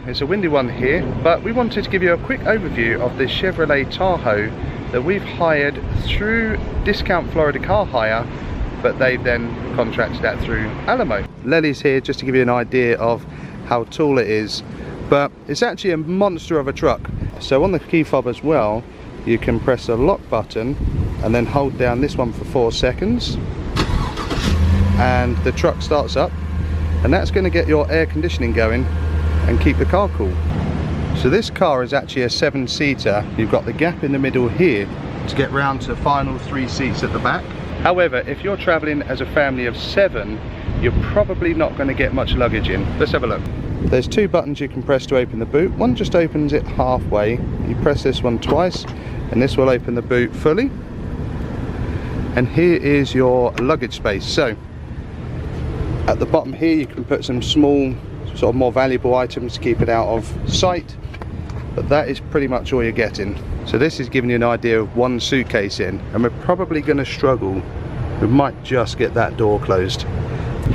It's a windy one here, but we wanted to give you a quick overview of the Chevrolet Tahoe that we've hired through Discount Florida Car Hire, but they've then contracted that through Alamo. Lely's here just to give you an idea of how tall it is, but it's actually a monster of a truck. So on the key fob as well, you can press the lock button and then hold down this one for 4 seconds, and the truck starts up, and that's going to get your air conditioning going and keep the car cool. So this car is actually a 7-seater. You've got the gap in the middle here to get round to the final 3 seats at the back. However, if you're traveling as a family of 7, you're probably not going to get much luggage in. Let's have a look. There's 2 buttons you can press to open the boot. One just opens it halfway. You press this one twice and this will open the boot fully. And here is your luggage space. So at the bottom here you can put some small, sort of more valuable items to keep it out of sight, but that is pretty much all you're getting. So this is giving you an idea of 1 suitcase in, and we're probably going to struggle. We might just get that door closed,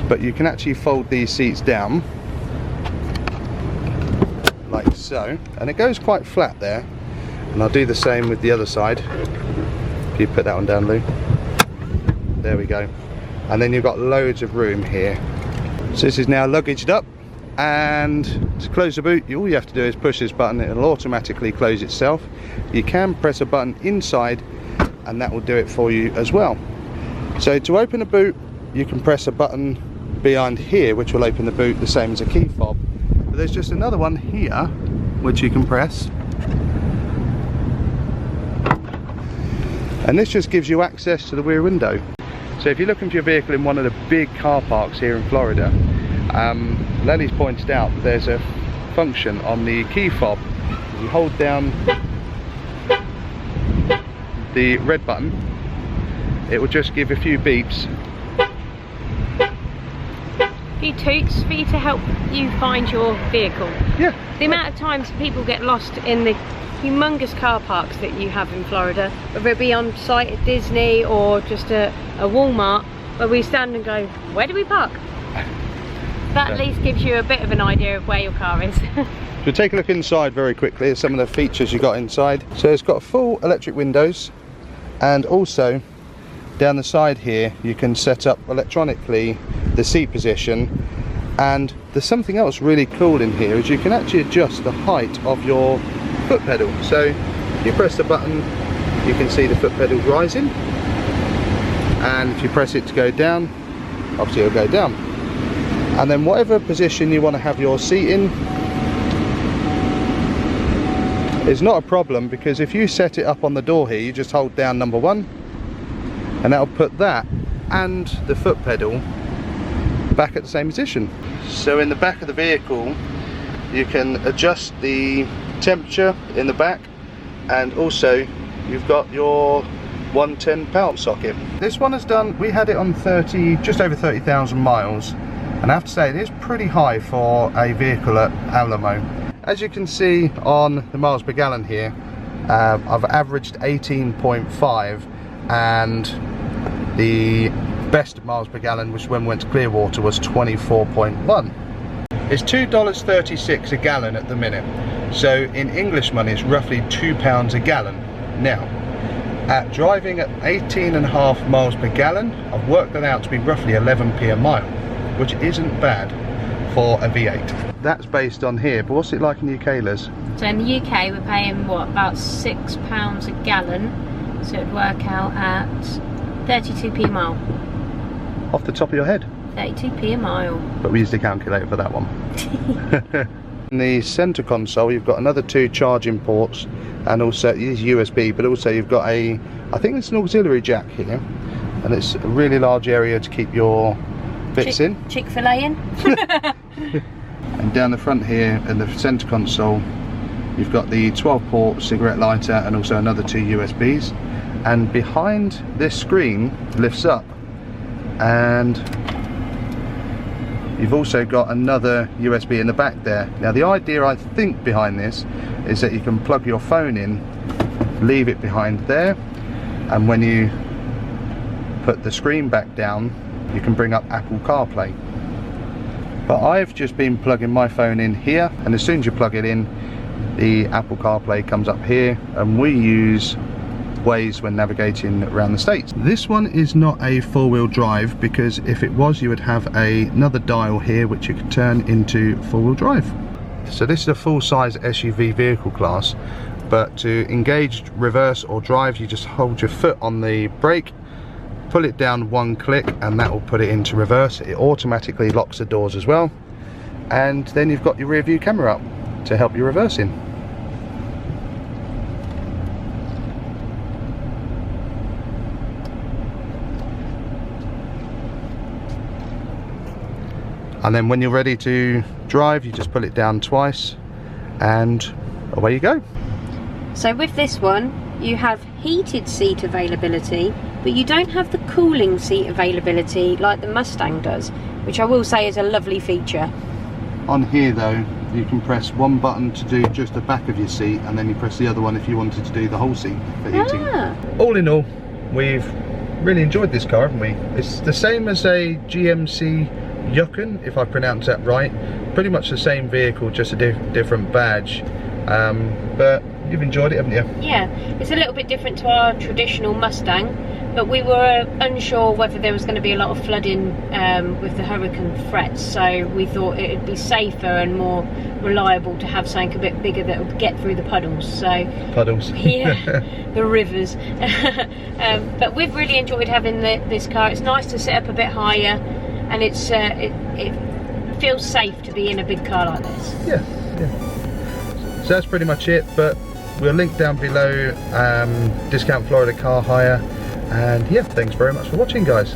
but you can actually fold these seats down like so, and it goes quite flat there. And I'll do the same with the other side. If you put that one down, Lou. There we go. And then you've got loads of room here. So this is now luggaged up, and to close the boot, all you have to do is push this button. It'll automatically close itself. You can press a button inside and that will do it for you as well. So to open the boot, you can press a button behind here which will open the boot, the same as a key fob. But there's just another one here which you can press, and this just gives you access to the rear window. So if you're looking for your vehicle in one of the big car parks here in Florida, Lenny's pointed out there's a function on the key fob. You hold down the red button, it will just give a few beeps, a few toots for you to help you find your vehicle. Yeah. The amount of times people get lost in the humongous car parks that you have in Florida, whether it be on site at Disney or just a Walmart, where we stand and go, where do we park? That at least gives you a bit of an idea of where your car is. So take a look inside very quickly at some of the features you got inside. So it's got full electric windows, and also down the side here you can set up electronically the seat position. And there's something else really cool in here, is you can actually adjust the height of your foot pedal. So you press the button, you can see the foot pedal rising, and if you press it to go down, obviously it'll go down. And then whatever position you want to have your seat in is not a problem, because if you set it up on the door here, you just hold down number 1 and that'll put that and the foot pedal back at the same position. So in the back of the vehicle you can adjust the temperature in the back, and also you've got your 110 power socket. This one has done, we had it on just over 30,000 miles, and I have to say it is pretty high for a vehicle at Alamo. As you can see on the miles per gallon here, I've averaged 18.5, and the best miles per gallon, which when we went to Clearwater, was 24.1. It's $2.36 a gallon at the minute, so in English money it's roughly £2 a gallon. Now, at driving at 18.5 miles per gallon, I've worked that out to be roughly 11p a mile, which isn't bad for a V8. That's based on here, but what's it like in the UK, Liz? So in the UK we're paying what, about £6 a gallon, so it'd work out at 32p a mile. Off the top of your head? 32p a mile. But we used a calculator for that one. In the center console you've got another 2 charging ports, and also it is USB, but also you've got I think it's an auxiliary jack here, and it's a really large area to keep your bits in. Chick-fil-A in. And down the front here in the center console you've got the 12-port cigarette lighter, and also another 2 USBs, and behind this screen lifts up, and you've also got another USB in the back there. Now the idea I think behind this is that you can plug your phone in, leave it behind there, and when you put the screen back down you can bring up Apple CarPlay. But I've just been plugging my phone in here, and as soon as you plug it in, the Apple CarPlay comes up here, and we use Waze when navigating around the States. This one is not a four-wheel drive, because if it was, you would have another dial here which you could turn into four-wheel drive. So this is a full-size SUV vehicle class, but to engage reverse or drive, you just hold your foot on the brake, pull it down one click, and that will put it into reverse. It automatically locks the doors as well, and then you've got your rear view camera up to help you reverse in. And then when you're ready to drive, you just pull it down twice and away you go. So with this one, you have heated seat availability, but you don't have the cooling seat availability like the Mustang does, which I will say is a lovely feature. On here though, you can press one button to do just the back of your seat, and then you press the other one if you wanted to do the whole seat for heating. All in all, we've really enjoyed this car, haven't we? It's the same as a GMC Yukon, if I pronounce that right. Pretty much the same vehicle, just a different badge. But you've enjoyed it, haven't you? Yeah, it's a little bit different to our traditional Mustang, but we were unsure whether there was going to be a lot of flooding with the hurricane threats, so we thought it would be safer and more reliable to have something a bit bigger that would get through the puddles. Puddles. Yeah, the rivers. But we've really enjoyed having this car. It's nice to sit up a bit higher, and it feels safe to be in a big car like this. Yeah. So that's pretty much it, but we'll link down below Discount Florida Car Hire, and yeah, thanks very much for watching, guys.